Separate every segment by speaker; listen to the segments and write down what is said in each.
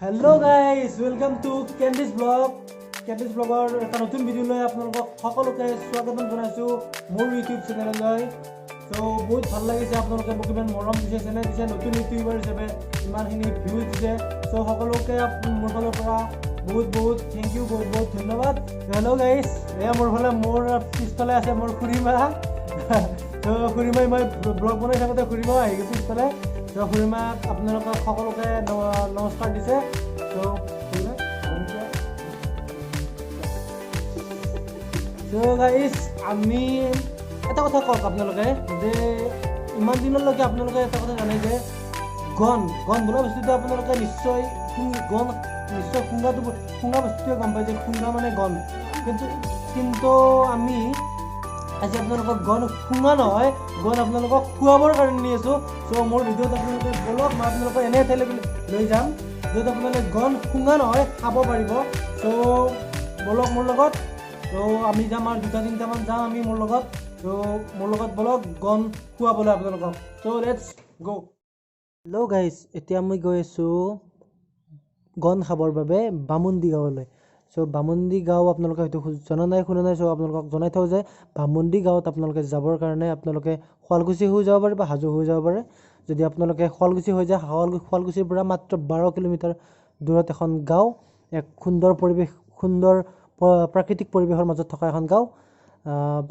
Speaker 1: Hello guys welcome to Candice blogger এটা নতুন ভিডিঅ'লৈ আপোনালোকক সকলোকে স্বাগতম জনাইছোঁ মোৰ ইউটিউব চেনেললৈ। তো বহুত ভাল লাগিছে আপোনালোকে মোক ইমান মৰম দিছে, চেনেল দিছে, নতুন ইউটিউবাৰ হিচাপে ইমানখিনি ভিউজ দিছে। তো সকলোকে মোৰ ফালৰ পৰা বহুত থেংক ইউ, বহুত ধন্যবাদ। হেল্ল' গাইছ, এয়া মোৰ পিছফালে আছে মোৰ খুৰীমা। তো খুৰীমাই মই ব্লগ বনাই থাকোঁতে খুৰীমাও আহি গৈছে পিছফালে। তো খুৰীমাক আপোনালোকক সকলোকে নমস্কাৰ দিছে। তো গাইছ, আমি এটা কথা কওক আপোনালোকে যে ইমান দিনলৈকে আপোনালোকে এটা কথা জানে যে গণ বোলা বস্তুটো আপোনালোকে নিশ্চয় শুঙা বস্তুটোৱে গম পায় যে শুঙা মানে গণ, কিন্তু আমি আজি আপোনালোকক গণ শুঙা নহয়, গণ আপোনালোকক খুৱাবৰ কাৰণে নি আছোঁ। চ' মোৰ ভিডিঅ'ত আপোনালোকে বলক, মই আপোনালোকক এনে ঠাইলৈ লৈ যাম য'ত আপোনালোকে গণ শুঙা নহয় খাব পাৰিব। চ' বলক মোৰ লগত। তো আমি যাম আৰু 2-3টামান যাম আমি মোৰ লগত। তো মোৰ লগত বলক গণ খুৱাবলৈ আপোনালোকক। চ' লেটছ গ'। হেল্ল' গাইজ, এতিয়া মই গৈ আছোঁ গণ খাবৰ বাবে বামুণ্ডি গাঁৱলৈ। চ' বামুণ্ডি গাঁও আপোনালোকে হয়তো শুনা নাই। চ' আপোনালোকক জনাই থওঁ যে বামুণ্ডি গাঁৱত আপোনালোকে যাবৰ কাৰণে আপোনালোকে শুৱালকুছি হৈ যাব পাৰে বা হাজো হৈ যাব পাৰে। যদি আপোনালোকে শুৱালকুছি হৈ যায়, শুৱালকুছিৰ পৰা মাত্ৰ 12 কিলোমিটাৰ দূৰত এখন গাঁও, এক সুন্দৰ প্ৰাকৃতিক পৰিৱেশৰ মাজত থকা এখন গাঁও।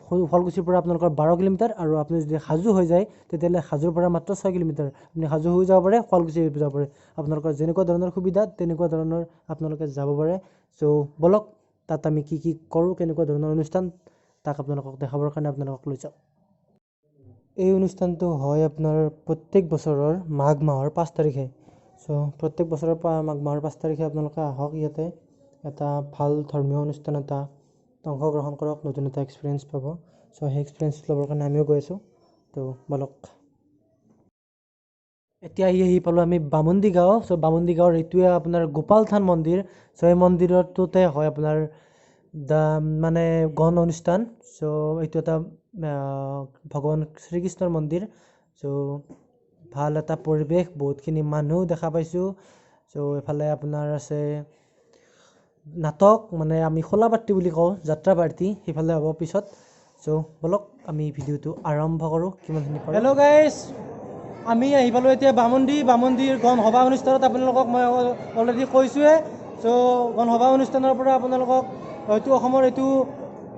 Speaker 1: শুৱালকুছিৰ পৰা আপোনালোকৰ 12 কিলোমিটাৰ, আৰু আপুনি যদি হাজো হৈ যায় তেতিয়াহ'লে হাজোৰ পৰা মাত্ৰ 6 কিলোমিটাৰ। আপুনি হাজো হৈ যাব পাৰে, শুৱালকুছি হৈ যাব পাৰে। আপোনালোকৰ যেনেকুৱা ধৰণৰ সুবিধা তেনেকুৱা ধৰণৰ আপোনালোকে যাব পাৰে। চ' বলক তাত আমি কি কৰোঁ, কেনেকুৱা ধৰণৰ অনুষ্ঠান, তাক আপোনালোকক দেখাবৰ কাৰণে আপোনালোকক লৈ যাওঁ। এই অনুষ্ঠানটো হয় আপোনাৰ প্ৰত্যেক বছৰৰ মাঘ মাহৰ 5 তাৰিখে। চ' প্ৰত্যেক বছৰৰ মাঘ মাহৰ 5 তাৰিখে আপোনালোকে আহক, ইয়াতে এটা ভাল ধৰ্মীয় অনুষ্ঠান এটা অংশগ্ৰহণ কৰক, নতুন এটা এক্সপিৰিয়েঞ্চ পাব। চ' সেই এক্সপিৰিয়েঞ্চ ল'বৰ কাৰণে আমিও গৈ আছোঁ। তো বলক। এতিয়া আহি পালোঁ আমি বামুণ্ডি গাঁও। চ' বামুণ্ডি গাঁৱৰ এইটোৱে আপোনাৰ গোপাল থান মন্দিৰ। চ' এই মন্দিৰটোতে হয় আপোনাৰ মানে গণ অনুষ্ঠান। চ' এইটো এটা ভগৱান শ্ৰীকৃষ্ণৰ মন্দিৰ। চ' ভাল এটা পৰিৱেশ, বহুতখিনি মানুহ দেখা পাইছোঁ। চ' এইফালে আপোনাৰ আছে নাটক, মানে আমি খোলা পাৰ্টি বুলি কওঁ, যাত্ৰা পাৰ্টি, সেইফালে হ'ব পিছত। চ' বলক আমি ভিডিঅ'টো আৰম্ভ কৰোঁ কিমানখিনি পাৰোঁ। হেল্ল' গাইজ, আমি আহি পালোঁ এতিয়া বামুণ্ডীৰ গণ সভা অনুষ্ঠানত। আপোনালোকক মই অলৰেডি কৈছোঁৱে। চ' গণ সভা অনুষ্ঠানৰ পৰা আপোনালোকক হয়তো অসমৰ এইটো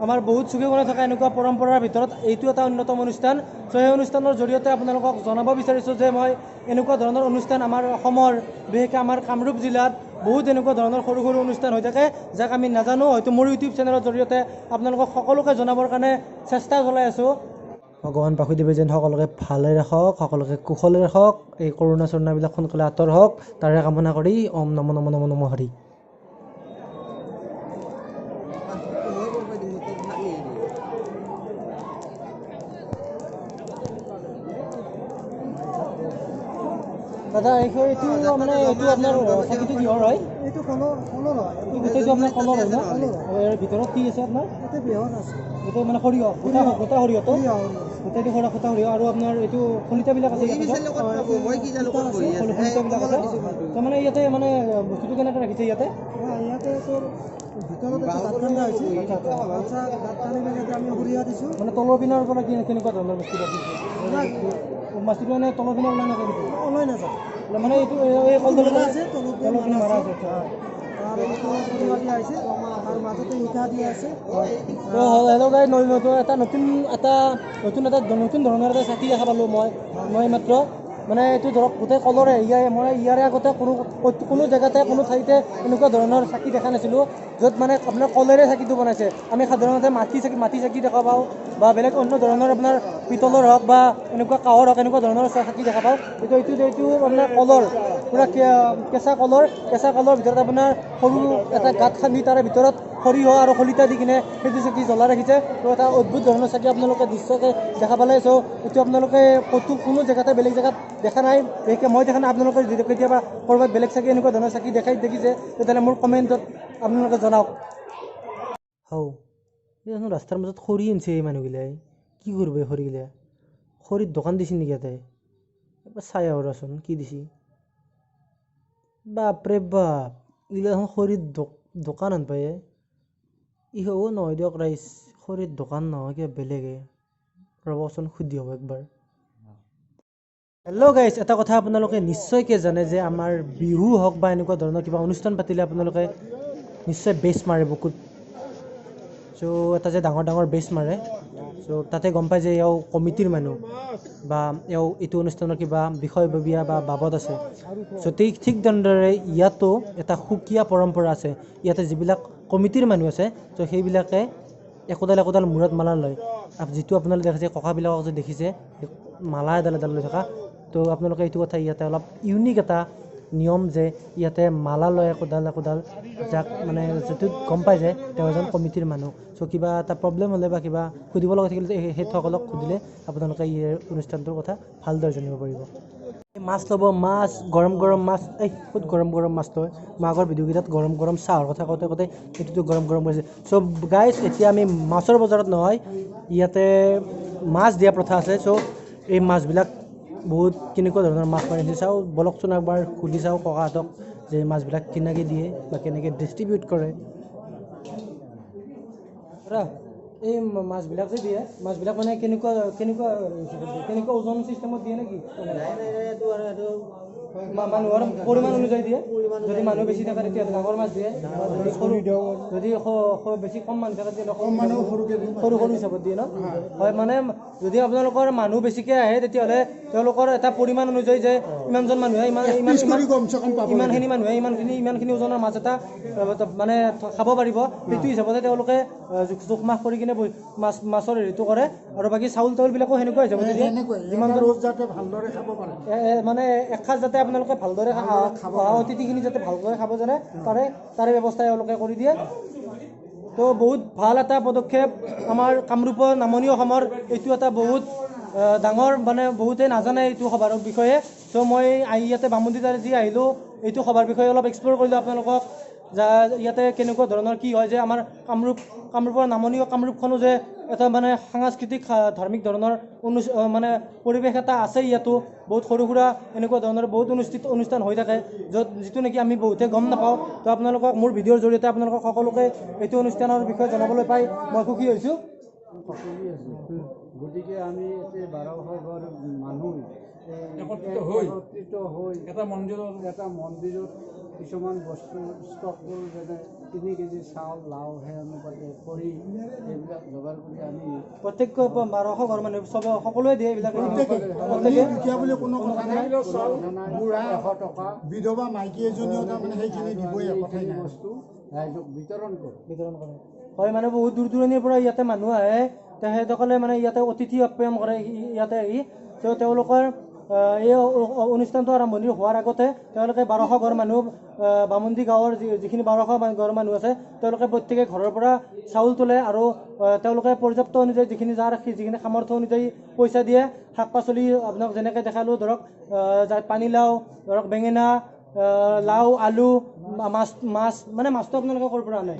Speaker 1: আমাৰ বহুত চুকে কোণে থকা এনেকুৱা পৰম্পৰাৰ ভিতৰত এইটো এটা অন্যতম অনুষ্ঠান। চ' সেই অনুষ্ঠানৰ জৰিয়তে আপোনালোকক জনাব বিচাৰিছোঁ যে মই এনেকুৱা ধৰণৰ অনুষ্ঠান আমাৰ অসমৰ, বিশেষকৈ আমাৰ কামৰূপ জিলাত বহুত এনেকুৱা ধৰণৰ সৰু অনুষ্ঠান হৈ থাকে, যাক আমি নাজানো। হয়তো মোৰ ইউটিউব চেনেলৰ জৰিয়তে আপোনালোকক সকলোকে জনাবৰ কাৰণে চেষ্টা চলাই আছোঁ। ভগৱান বাসুদেৱে যেন সকলোকে ভালে ৰাখক, সকলোকে কুশলে ৰাখক, এই কৰোণাবিলাক সোনকালে আঁতৰ হওক, তাৰে কামনা কৰি ওম নমঃ হৰি। দাদা এইটো মানে এইটো আপোনাৰ চাকিটো কিহৰ হয়?
Speaker 2: এইটো কলৰ হয়।
Speaker 1: গোটেইটো আপোনাৰ কলৰ হয় ন? ইয়াৰ ভিতৰত কি আছে আপোনাৰ?
Speaker 2: ইয়াতে বেহৰ আছে।
Speaker 1: গোটেই মানে সৰিয়হ, গোটা সৰিয়হটো? গোটেইটো গোটা সৰিয়হ। আৰু আপোনাৰ এইটো খলিতাবিলাক আছে ইয়াতে? খলিতাবিলাক আছে। তাৰমানে ইয়াতে মানে বস্তুটো কেনেকৈ ৰাখিছে ইয়াতে?
Speaker 2: ইয়াতে তোৰ ভিতৰত গাঁত খান্দা হৈছে। গাঁত খান্দি ইয়াতে আমি সৰিয়হ দিছোঁ।
Speaker 1: মানে তলৰ পিনৰ পৰা কেনেকুৱা ধৰণৰ বস্তু ৰাখিছে? মাছটো এনে তলৰ পিনে ওলাই নাযায় নেকি?
Speaker 2: ওলাই নাযায়।
Speaker 1: মানে এইটো এই কলডাল
Speaker 2: আছে, তলৰ পিনে মাৰা আছে। আৰু এইটো সৰিয়হ দিয়া হৈছে, আৰু মাজতে ইটা দিয়া আছে।
Speaker 1: হেল্ল' গাইজ, নতুন ধৰণৰ এটা চাকি দেখা পালোঁ মই মাত্ৰ। মানে এইটো ধৰক গোটেই কলৰে। ইয়াৰে আগতে কোনো জেগাতে কোনো ঠাইতে এনেকুৱা ধৰণৰ চাকি দেখা নাছিলোঁ, য'ত মানে আপোনাৰ কলেৰে চাকিটো বনাইছে। আমি সাধাৰণতে মাটি চাকি দেখা পাওঁ, বা বেলেগ অন্য ধৰণৰ আপোনাৰ পিতলৰ হওক বা এনেকুৱা কাঁহৰ হওক, এনেকুৱা ধৰণৰ চাকি দেখা পাওঁ। এইটো আপোনাৰ কলৰ, পূৰা কেঁচা কলৰ ভিতৰত আপোনাৰ সৰু এটা গাঁত খান্দি তাৰে ভিতৰত সৰিয়হ আৰু শলিতা দি কিনে সেইটো চাকি জ্বলাই ৰাখিছে। তো এটা অদ্ভুত ধৰণৰ চাকি আপোনালোকে দৃশ্যকে দেখা পালে। চ' এইটো আপোনালোকে কোনো জেগাতে বেলেগ জেগাত দেখা নাই, বিশেষকৈ মই দেখা নাই। আপোনালোকে যদি কেতিয়াবা ক'ৰবাত বেলেগ চাকি এনেকুৱা ধৰণৰ চাকি দেখিছে তেতিয়াহ'লে মোৰ কমেণ্টত আপোনালোকে জনাওক। এই ৰাস্তাৰ মাজত খৰি আনিছে এই মানুহগিলাই, কি কৰিব এই খৰিগিলা? খৰিৰ দোকান দিছে নেকি ইয়াতে? এবাৰ চাই আহোঁ ৰচোন কি দিছে। বাপৰে বাপ এইগিলাখন খৰিত দোকান আনপায় ই হ'ব নহয় দিয়ক ৰাইজ খৰিত দোকান নহয় কিবা বেলেগে ৰ'বচোন সুধি হ'ব একবাৰ হেল্ল' গাইজ এটা কথা আপোনালোকে নিশ্চয়কৈ জানে যে আমাৰ বিহু হওক বা এনেকুৱা ধৰণৰ কিবা অনুষ্ঠান পাতিলে আপোনালোকে নিশ্চয় বেচ মাৰে বুকুত চ' এটা যে ডাঙৰ ডাঙৰ বেচ মাৰে চ' তাতে গম পায় যে এওঁ কমিটিৰ মানুহ বা এওঁ এইটো অনুষ্ঠানৰ কিবা বিষয়ববীয়া বা বাবদ আছে চ' ঠিক তেনেদৰে ইয়াতো এটা সুকীয়া পৰম্পৰা আছে ইয়াতে যিবিলাক কমিটিৰ মানুহ আছে চ' সেইবিলাকে একোডাল একোডাল মূৰত মালা লয় যিটো আপোনালোকে দেখিছে ককাবিলাকক যে দেখিছে মালা এডাল লৈ থকা তো আপোনালোকে এইটো কথা ইয়াতে অলপ ইউনিক এটা নিয়ম যে ইয়াতে মালা লয় একোডাল একোডাল যাক মানে যিটো গম পায় যে তেওঁ এজন কমিটিৰ মানুহ চ' কিবা এটা প্ৰব্লেম হ'লে বা কিবা সুধিব লগা থাকিলে সেইসকলক সুধিলে আপোনালোকে এই অনুষ্ঠানটোৰ কথা ভালদৰে জানিব পাৰিব মাছ ল'ব মাছ গৰম গৰম মাছ ক'ত গৰম গৰম মাছ লয় মই আগৰ ভিডিঅ'কেইটাত গৰম গৰম চাহৰ কথা কওঁতে এইটোতো গৰম গৰম কৰিছে চ' গাইজ এতিয়া আমি মাছৰ বজাৰত নহয় ইয়াতে মাছ দিয়া প্ৰথা আছে চ' এই মাছবিলাক বহুত কেনেকুৱা ধৰণৰ মাছ মাৰিছে চাওঁ বলকচোন একবাৰ সুধি চাওঁ ককাহঁতক যে মাছবিলাক কেনেকৈ দিয়ে বা কেনেকৈ ডিষ্ট্ৰিবিউট কৰে এই মাছবিলাক যে দিয়ে মাছবিলাক মানে কেনেকুৱা ওজন চিষ্টেমত দিয়ে নেকি মানুহৰ পৰিমাণ অনুযায়ী দিয়ে যদি মানুহ বেছি থাকে তেতিয়াহ'লে ডাঙৰ মাছ দিয়ে যদি বেছি কম মানুহ থাকে তেতিয়াহ'লে সৰু হিচাপত দিয়ে ন হয় মানে যদি আপোনালোকৰ মানুহ বেছিকৈ আহে তেতিয়াহ'লে তেওঁলোকৰ এটা পৰিমাণ অনুযায়ী যে ইমানজন মানুহে ইমানখিনি মানুহে ইমানখিনি ওজনৰ মাছ এটা মানে খাব পাৰিব সেইটো হিচাপতে তেওঁলোকে জোখ মাখ কৰি কিনে মাছৰ হেৰিটো কৰে আৰু বাকী চাউল তাউলবিলাকো সেনেকুৱা হিচাপত দিয়ে যিমানজন মানে এসাঁজ যাতে আপোনালোকে ভালদৰে অতিথিখিনি যাতে ভালদৰে খাব জানে তাৰে ব্যৱস্থা এওঁলোকে কৰি দিয়ে তো বহুত ভাল এটা পদক্ষেপ আমাৰ কামৰূপৰ নামনি অসমৰ এইটো এটা বহুত ডাঙৰ মানে বহুতে নাজানে এইটো সভাৰ বিষয়ে ত' মই ইয়াতে বামুণীত যি আহিলোঁ এইটো সভাৰ বিষয়ে অলপ এক্সপ্ল'ৰ কৰিলোঁ আপোনালোকক ইয়াতে কেনেকুৱা ধৰণৰ কি হয় যে আমাৰ কামৰূপৰ নামনি কামৰূপখনো যে এটা মানে সাংস্কৃতিক ধাৰ্মিক ধৰণৰ মানে পৰিৱেশ এটা আছে ইয়াতো বহুত সৰু সুৰা এনেকুৱা ধৰণৰ বহুত অনুষ্ঠান হৈ থাকে যিটো নেকি আমি বহুতে গম নাপাওঁ তো আপোনালোকক মোৰ ভিডিঅ'ৰ জৰিয়তে আপোনালোকক সকলোকে এইটো অনুষ্ঠানৰ বিষয়ে জনাবলৈ পাই মই সুখী হৈছোঁ
Speaker 2: গতিকে আমি 1200 ঘৰ মানুহ একত্ৰিত হৈ এটা মন্দিৰত কিছুমান বস্তু ষ্টক কৰোঁ যেনে 3 কেজি চাউল লাও সেই অনুপাতে খৰি এইবিলাক যোগাৰ কৰি আমি
Speaker 1: প্ৰত্যেক 1200 ঘৰ মানুহ সকলোৱে দিয়ে এইবিলাক
Speaker 2: দুখীয়া বুলি কোনো কথা নাই বুঢ়া 100 টকা বিধৱা মাইকী এজনীও তাৰমানে সেইখিনি দিবই কথাই নাই বস্তু ৰাইজক বিতৰণ কৰে
Speaker 1: হয় মানে বহুত দূৰ দূৰণিৰ পৰা ইয়াতে মানুহ আহে তেখেতসকলে মানে ইয়াতে অতিথি আপ্যায়ন কৰে ইয়াতে আহি তেওঁলোকৰ এই অনুষ্ঠানটো আৰম্ভণি হোৱাৰ আগতে তেওঁলোকে 1200 ঘৰ মানুহ বামুণী গাঁৱৰ যিখিনি 1200 ঘৰ মানুহ আছে তেওঁলোকে প্ৰত্যেকে ঘৰৰ পৰা চাউল তোলে আৰু তেওঁলোকে পৰ্যাপ্ত অনুযায়ী যিখিনি সামৰ্থ্য অনুযায়ী পইচা দিয়ে শাক পাচলি আপোনাক যেনেকৈ দেখালোঁ ধৰক পানীলাও ধৰক বেঙেনা লাও আলু মাছ মানে মাছটো আপোনালোকে ক'ৰ পৰা আনে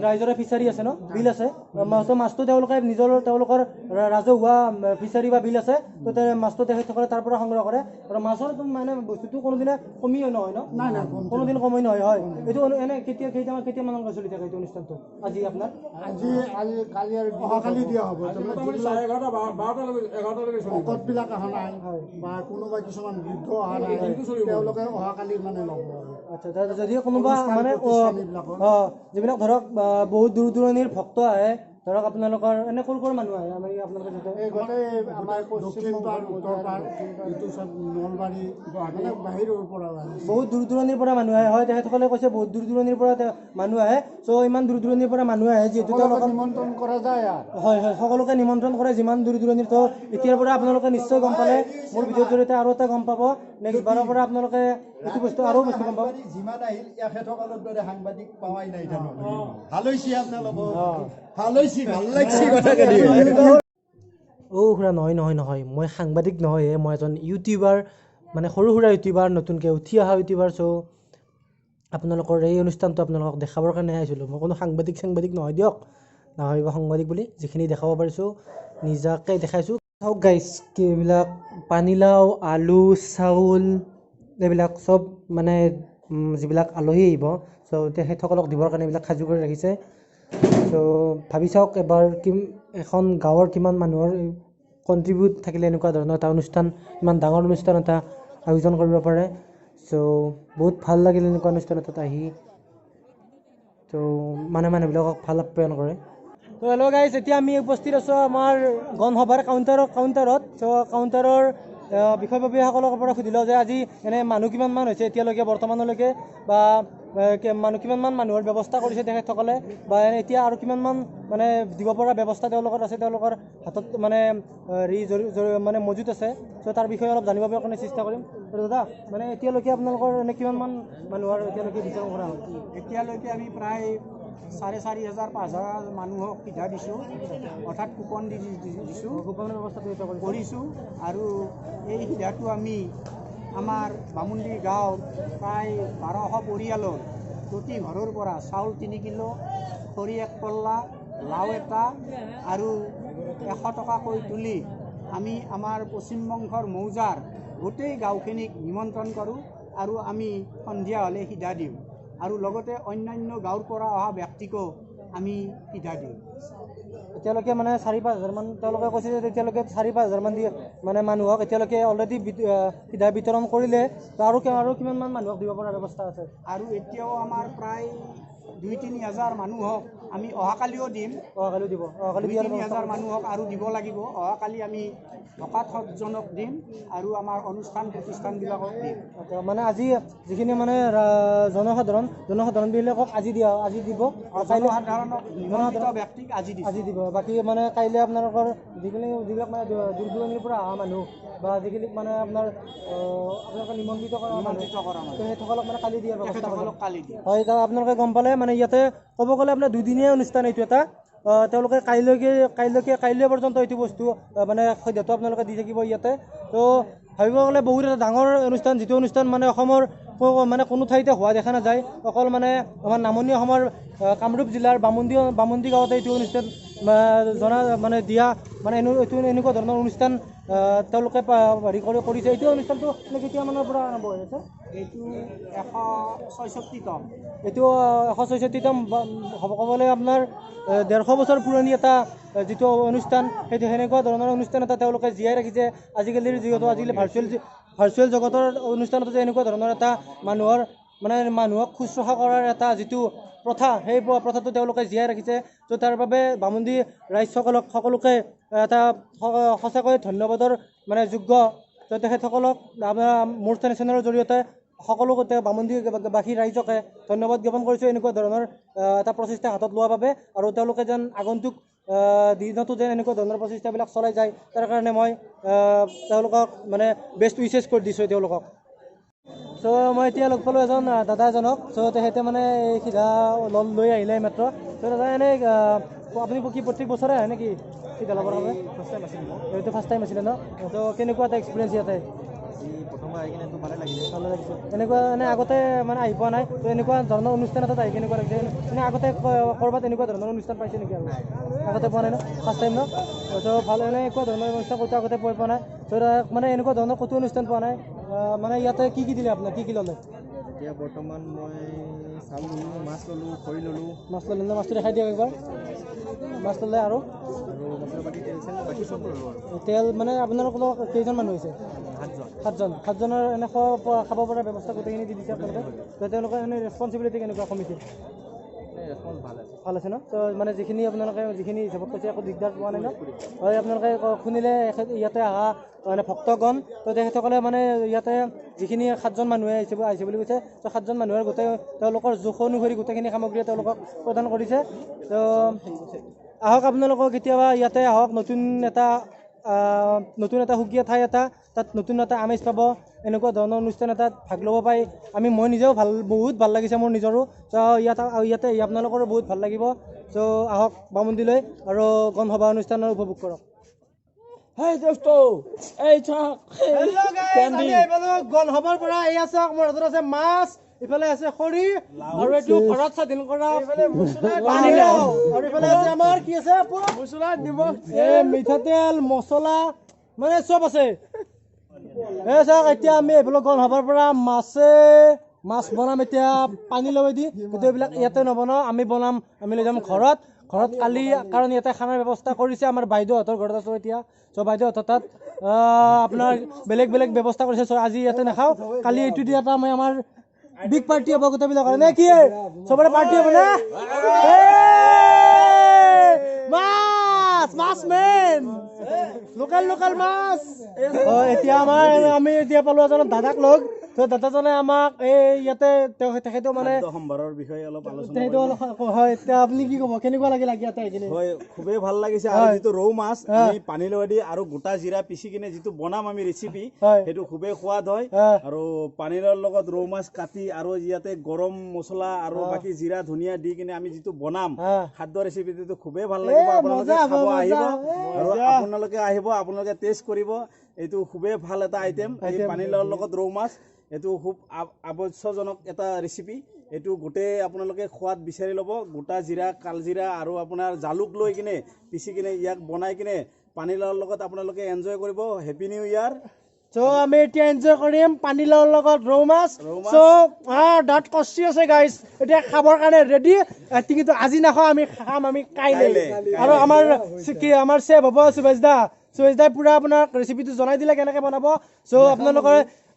Speaker 1: ৰাইজৰে ফিচাৰী আছে ন বিল আছে মাছটো তেওঁলোকে তেওঁলোকৰ ৰাজহুৱা ফিচাৰী বা বিল আছে তো মাছটো তেখেতসকলে তাৰ পৰা সংগ্ৰহ কৰে আৰু মাছৰ মানে বস্তুটো কোনোদিনে কমি নহয় ন কোনোদিন কমি নহয় হয় এইটো এনে কেতিয়ামানলৈকে চলি থাকে এইটো অনুষ্ঠানটো আজি আপোনাৰ
Speaker 2: কালি আৰু অহাকালি দিয়া হ'ব ভকতবিলাক অহা নাই বা কোনোবা কিছুমান বৃদ্ধ অহা নাই তেওঁলোকে অহাকালি মানে ল'ব
Speaker 1: আচ্ছা যদি কোনোবা মানে যিবিলাক ধৰক বহুত দূৰ দূৰণিৰ ভক্ত আহে ধৰক আপোনালোকৰ এনে সৰু সৰু মানুহ আহে আমাৰ আপোনালোকে
Speaker 2: আমাৰ দক্ষিণ পাৰ উত্তৰ পাৰ এইটো চব নলবাৰী মানে বাহিৰৰ পৰা
Speaker 1: বহুত দূৰ দূৰণিৰ পৰা মানুহ আহে হয় তেখেতসকলে কৈছে বহুত দূৰ দূৰণিৰ পৰা মানুহ আহে চ' ইমান দূৰ দূৰণিৰ পৰা মানুহ আহে যিহেতু তেওঁলোকক
Speaker 2: নিমন্ত্ৰণ কৰা যায়
Speaker 1: হয় সকলোকে নিমন্ত্ৰণ কৰে যিমান দূৰ দূৰণিৰ তো এতিয়াৰ পৰা আপোনালোকে নিশ্চয় গম পালে মোৰ ভিডিঅ'ৰ জৰিয়তে আৰু এটা গম পাব নেক্সট বাৰৰ পৰা আপোনালোকে এইটো বস্তু আৰু বেছি গম পাব
Speaker 2: যিমান আহিল এখেতসকলৰ দৰে সাংবাদিক পাৱাই নাই ভাল হৈছে আপোনালোকক ভাল হৈছে ভাল লাগছে কথাখিনি
Speaker 1: খুৰা নহয় মই সাংবাদিক নহয় মই এজন ইউটিউবাৰ মানে সৰু সুৰা ইউটিউবাৰ নতুনকৈ উঠি অহা ইউটিউবাৰ চ' আপোনালোকৰ এই অনুষ্ঠানটো আপোনালোকক দেখাবৰ কাৰণে আহিছিলোঁ মই কোনো সাংবাদিক নহয় দিয়ক নাভাবিব সাংবাদিক বুলি যিখিনি দেখাব পাৰিছোঁ নিজাকৈ দেখাইছোঁ চাওক গাইজ এইবিলাক পানীলাও আলু চাউল এইবিলাক চব মানে যিবিলাক আলহী আহিব চ' তেখেতসকলক দিবৰ কাৰণে এইবিলাক সাজু কৰি ৰাখিছে। চ' ভাবি চাওক এবাৰ এখন গাঁৱৰ কিমান মানুহৰ কণ্ট্ৰিবিউট থাকিলে এনেকুৱা ধৰণৰ এটা অনুষ্ঠান, ইমান ডাঙৰ অনুষ্ঠান এটা আয়োজন কৰিব পাৰে। চ' বহুত ভাল লাগিল এনেকুৱা অনুষ্ঠান এটাত আহি। ত' মানুহবিলাকক ভাল আপ্যায়ন কৰে। ত' হেল্ল' গাইজ, এতিয়া আমি উপস্থিত আছোঁ আমাৰ গণসভাৰ কাউণ্টাৰত। চ' কাউণ্টাৰৰ বিষয়ববীয়াসকলৰ পৰা সুধি লওঁ যে আজি এনে মানুহ কিমানমান হৈছে এতিয়ালৈকে বৰ্তমানলৈকে, বা মানুহ কিমানমান মানুহৰ ব্যৱস্থা কৰিছে তেখেতসকলে, বা এতিয়া আৰু কিমানমান মানে দিব পৰা ব্যৱস্থা তেওঁলোকৰ আছে, তেওঁলোকৰ হাতত মানে মানে মজুত আছে। চ' তাৰ বিষয়ে অলপ জানিবৰ কাৰণে চেষ্টা কৰিম। দাদা, মানে এতিয়ালৈকে আপোনালোকৰ এনে কিমানমান মানুহৰ এতিয়ালৈকে বিতৰণ কৰা হ'ল?
Speaker 2: এতিয়ালৈকে আমি প্ৰায় 4,500 মানুহক পিঠা দিছোঁ, অৰ্থাৎ কুপন দিছোঁ,
Speaker 1: কুপনৰ ব্যৱস্থা
Speaker 2: কৰিছোঁ। আৰু এই সিধাটো আমি আমাৰ বামুণ্ডী গাঁৱত প্ৰায় 1200 পৰিয়ালৰ প্ৰতি ঘৰৰ পৰা চাউল 3 কিলো, খৰি 1 পল্লা, লাও এটা আৰু 100 টকাকৈ তুলি আমি আমাৰ পশ্চিমবংগৰ মৌজাৰ গোটেই গাঁওখিনিক নিমন্ত্ৰণ কৰোঁ আৰু আমি সন্ধিয়া হ'লে সিধা দিওঁ। আৰু লগতে অন্যান্য গাঁৱৰ পৰা অহা ব্যক্তিকো আমি সিধা দিওঁ।
Speaker 1: এতিয়ালৈকে মানে 4-5 হাজাৰমান তেওঁলোকে কৈছে যে এতিয়ালৈকে 4-5 হাজাৰমান দিয়ে মানে মানুহক এতিয়ালৈকে অলৰেডি সিধা বিতৰণ কৰিলে। আৰু কিমানমান মানুহক দিব পৰা ব্যৱস্থা আছে?
Speaker 2: আৰু এতিয়াও আমাৰ প্ৰায় 2-3 হাজাৰ মানুহক আমি অহাকালিও দিম।
Speaker 1: অহাকালিও দিব? অহাকালি
Speaker 2: 2-3 হাজাৰ মানুহক আৰু দিব লাগিব। অহাকালি আমি ভকত সজ্জনক দিম আৰু আমাৰ অনুষ্ঠান প্ৰতিষ্ঠানবিলাকক দিম।
Speaker 1: মানে আজি যিখিনি মানে জনসাধাৰণবিলাকক আজি দিব,
Speaker 2: জনসাধাৰণক ব্যক্তিক আজি
Speaker 1: দিব। বাকী মানে কাইলৈ আপোনালোকৰ যিবিলাক মানে দূৰ দূৰণিৰ পৰা অহা মানুহ বা যিখিনি মানে আপোনালোকে নিমন্ত্ৰিত কৰা মানুহ তেখেতসকলক মানে কালি দিয়াৰ ব্যৱস্থা হয়। আপোনালোকে গম পালে মানে ইয়াতে ক'ব গ'লে আপোনাৰ 2দিনীয়া অনুষ্ঠান এইটো এটা। তেওঁলোকে কাইলৈ পৰ্যন্ত এইটো বস্তু মানে খাদ্যটো আপোনালোকে দি থাকিব ইয়াতে। তো ভাবিব গ'লে বহুত এটা ডাঙৰ অনুষ্ঠান, যিটো অনুষ্ঠান মানে অসমৰ মানে কোনো ঠাইতে হোৱা দেখা নাযায়। অকল মানে আমাৰ নামনি অসমৰ কামৰূপ জিলাৰ বামুণ্ডী গাঁৱতে এইটো অনুষ্ঠান মানে দিয়া মানে এইটো এনেকুৱা ধৰণৰ অনুষ্ঠান তেওঁলোকে কৰিছে। এইটো অনুষ্ঠানটো কেতিয়ামানৰ পৰা আৰম্ভ হৈ আছে?
Speaker 2: এইটো 166তম।
Speaker 1: এইটো 166তম ক'বলৈ আপোনাৰ 150 বছৰ পুৰণি এটা যিটো অনুষ্ঠান, সেইটো সেনেকুৱা ধৰণৰ অনুষ্ঠান এটা তেওঁলোকে জীয়াই ৰাখিছে। আজিকালি ভাৰ্চুৱেল জগতৰ অনুষ্ঠানতো যে এনেকুৱা ধৰণৰ এটা মানুহক শুশ্ৰূষা কৰাৰ এটা যিটো প্ৰথা, সেই প্ৰথাটো তেওঁলোকে জীয়াই ৰাখিছে। ত' তাৰ বাবে বামুণ্ডী সকলোকে এটা সঁচাকৈ ধন্যবাদৰ মানে যোগ্য। ত' তেখেতসকলক মোৰ চেনেলৰ জৰিয়তে সকলো বামুণ্ডীবাসী ৰাইজকে ধন্যবাদ জ্ঞাপন কৰিছোঁ এনেকুৱা ধৰণৰ এটা প্ৰচেষ্টা হাতত লোৱাৰ বাবে। আৰু তেওঁলোকে যেন আগন্তুক দিনতো যেন এনেকুৱা ধৰণৰ প্ৰচেষ্টাবিলাক চলাই যায়, তাৰ কাৰণে মই তেওঁলোকক মানে বেষ্ট উইচেছ কৰি দিছোঁ তেওঁলোকক। চ' মই এতিয়া লগ পালোঁ দাদা এজনক। চ' তেখেতে মানে এই সিধা লৈ আহিলে মাত্ৰ। চ' দাদা এনেই আপুনি প্ৰত্যেক বছৰে আহে নেকি সিধা ল'বৰ কাৰণে? এইটো ফাৰ্ষ্ট টাইম আছিলে ন? ত' কেনেকুৱা এটা এক্সপিৰিয়েঞ্চ ইয়াতে?
Speaker 3: প্ৰথমবাৰ আহি কিনে ভালে লাগিছে।
Speaker 1: এনেকুৱা মানে আগতে মানে আহি পোৱা নাই, তো এনেকুৱা ধৰণৰ অনুষ্ঠান এটাত আহি কেনেকুৱা লাগিছে? আগতে ক'ৰবাত এনেকুৱা ধৰণৰ অনুষ্ঠান পাইছে নেকি? আৰু আগতে পোৱা নাই ন? ফাৰ্ষ্ট টাইম ন? ত' ভাল এনেকুৱা ধৰণৰ অনুষ্ঠান ক'তো আগতে পোৱা নাই। ত' মানে এনেকুৱা ধৰণৰ ক'তো অনুষ্ঠান পোৱা নাই। মানে ইয়াতে কি দিলে আপোনাক? কি ল'লে?
Speaker 3: এতিয়া বৰ্তমান মই চাউল ল'লোঁ, মাছ ল'লোঁ, খৰি ল'লোঁ।
Speaker 1: মাছ ল'লে ন? মাছটো দেখাই দিয়ক একবাৰ। মাছ ল'লে আৰু
Speaker 3: মছলা পাতি তেল বাকী চব ল'লোঁ। আৰু
Speaker 1: তেল মানে আপোনালোকৰ কেইজন মানুহ হৈছে?
Speaker 3: 7জন।
Speaker 1: 7জনৰ এনে খাব পৰা ব্যৱস্থা গোটেইখিনি দি দিছে আপোনালোকে? তো তেওঁলোকৰ এনে ৰেচপনচিবিলিটি কেনেকুৱা কমিটিৰ?
Speaker 3: ৰেচপন্স
Speaker 1: ভাল আছে ন? তো মানে যিখিনি হিচাপত কৈছে একো দিগদাৰ পোৱা নাই ন? হয়, আপোনালোকে শুনিলে ইয়াতে অহা মানে ভক্তগণ, তো তেখেতসকলে মানে ইয়াতে যিখিনি 7জন মানুহে আহিছে বুলি কৈছে, তো 7জন মানুহৰ তেওঁলোকৰ জোখ অনুসৰি গোটেইখিনি সামগ্ৰীয়ে তেওঁলোকক প্ৰদান কৰিছে। তো আহক আপোনালোকক কেতিয়াবা ইয়াতে আহক, নতুন এটা সুকীয়া ঠাই এটা, তাত নতুন এটা আমেজ পাব। এনেকুৱা ধৰণৰ অনুষ্ঠান এটাত ভাগ ল'ব পাই মই নিজেও বহুত ভাল লাগিছে মোৰ নিজৰো। ত' ইয়াতে আপোনালোকৰো বহুত ভাল লাগিব। চ' আহক বামুণ্ডীলৈ আৰু গণসভা অনুষ্ঠানৰ উপভোগ কৰক। গণসভাৰ পৰা এই আছে মোৰ হাতত আছে মাছ, ইফালে আছে খৰি, আৰু এইটো ভাৰত স্বাধীন কৰা আৰু ইফালে আছে আমাৰ কি আছে মিঠাতেল, মছলা, মানে চব আছে। চাওক এতিয়া আমি এইফালে গণ হবৰ পৰা মাছ বনাম এতিয়া পানী লৈ দি গোটেইবিলাক ইয়াতে নবনাওঁ আমি বনাম আমি লৈ যাম ঘৰত কালি কাৰণ ইয়াতে খানাৰ ব্যৱস্থা কৰিছে আমাৰ বাইদেউহঁতৰ ঘৰত আছোঁ এতিয়া চ' বাইদেউহঁতৰ তাত আপোনাৰ বেলেগ বেলেগ ব্যৱস্থা কৰিছে চ' আজি ইয়াতে নাখাওঁ কালি এইটো দিয়া এটা আমি আমাৰ বিগ পাৰ্টি হ'ব গোটেইবিলাকৰ নে কি চবৰে পাৰ্টি হ'ব না মাছ মেন লোকেল মাছ এতিয়া আমি এতিয়া পালো এজন দাদাক লগ দাদাজনে আমাক এই ইয়াতে তেখেতেও মানে
Speaker 3: সম্ভাৰৰ বিষয়ে অলপ আলোচনা
Speaker 1: হয় এতিয়া আপুনি কি ক'ব কেনেকুৱা লাগিল ইয়াতে
Speaker 3: হয় খুবেই ভাল লাগিছে আৰু যিটো ৰৌ মাছ আমি পানী লৈ দি আৰু গোটা জিৰা পিচি কিনে যিটো বনাম আমি ৰেচিপি সেইটো খুবেই সোৱাদ হয় আৰু পানীৰ লগত ৰৌ মাছ কাটি আৰু ইয়াতে গৰম মছলা আৰু বাকী জিৰা ধনিয়া দি কিনে আমি যিটো বনাম খাদ্য ৰেচিপিটো খুবেই ভাল লাগিব আপোনালোকে খাব আহিব আৰু আপোনালোকে টেষ্ট কৰিব এইটো খুবেই ভাল এটা আইটেম এই পানীলাওৰ লগত ৰৌ মাছ এইটো খুব আৱশ্যকজনক এটা ৰেচিপি এইটো গোটেই আপোনালোকে সোৱাদ বিচাৰি ল'ব গোটা জিৰা কালজিৰা আৰু আপোনাৰ জালুক লৈ কিনে পিচি কিনে ইয়াক বনাই কিনে পানীলাওৰ লগত আপোনালোকে এনজয় কৰিব হেপী নিউ ইয়াৰ
Speaker 1: চ' আমি এতিয়া এনজয় কৰিম পানীলাওৰ লগত ৰৌ মাছ চ' দাঁত কচি আছে গাইজ এতিয়া খাবৰ কাৰণে ৰেডি কিন্তু আজি নাখাওঁ আমি খাম আমি কাইলৈ আৰু আমাৰ চেফ হ'ব সুভাষ দাই পুৰা আপোনাক ৰেচিপিটো জনাই দিলে কেনেকৈ বনাব চ'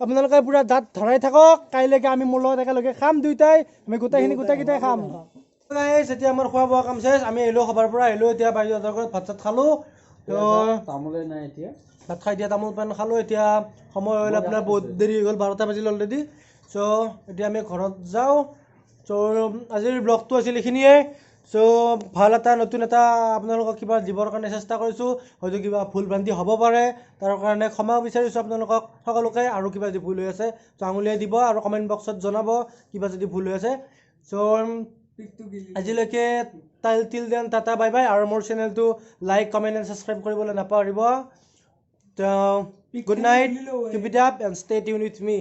Speaker 1: আপোনালোকে পুৰা দাঁত ধৰাই থাকক কাইলৈকে আমি মোৰ লগত একেলগে খাম দুইটাই আমি গোটেইকেইটাই খাম যেতিয়া আমাৰ খোৱা বোৱা কাম চেচ আমি আহিলোঁ খবৰ পৰা আহিলোঁ এতিয়া বাইদেউহঁতৰ ঘৰত ভাত চাত খালোঁ
Speaker 2: তামোলে নাই এতিয়া
Speaker 1: ভাত খাই দিয়া তামোল পাণ খালোঁ এতিয়া সময় হ'ল আপোনাৰ বহুত দেৰি হৈ গ'ল 12টা বাজিল অলৰেডি চ' এতিয়া আমি ঘৰত যাওঁ চ' আজিৰ ব্লগটো আছিল এইখিনিয়ে চ' ভাল এটা নতুন এটা আপোনালোকক কিবা দিবৰ কাৰণে চেষ্টা কৰিছোঁ হয়তো কিবা ভুল ভ্ৰান্তি হ'ব পাৰে তাৰ কাৰণে ক্ষমা বিচাৰিছোঁ আপোনালোকক সকলোকে আৰু কিবা যদি ভুল হৈ আছে চ' আঙুলিয়াই দিব আৰু কমেণ্ট বক্সত জনাব কিবা যদি ভুল হৈ আছে চ' আজিলৈকে till then tata bye bye আৰু মোৰ চেনেলটো লাইক কমেণ্ট এণ্ড ছাবস্ক্ৰাইব কৰিবলৈ নাপাহৰিব good night, keep it up and stay tuned with me.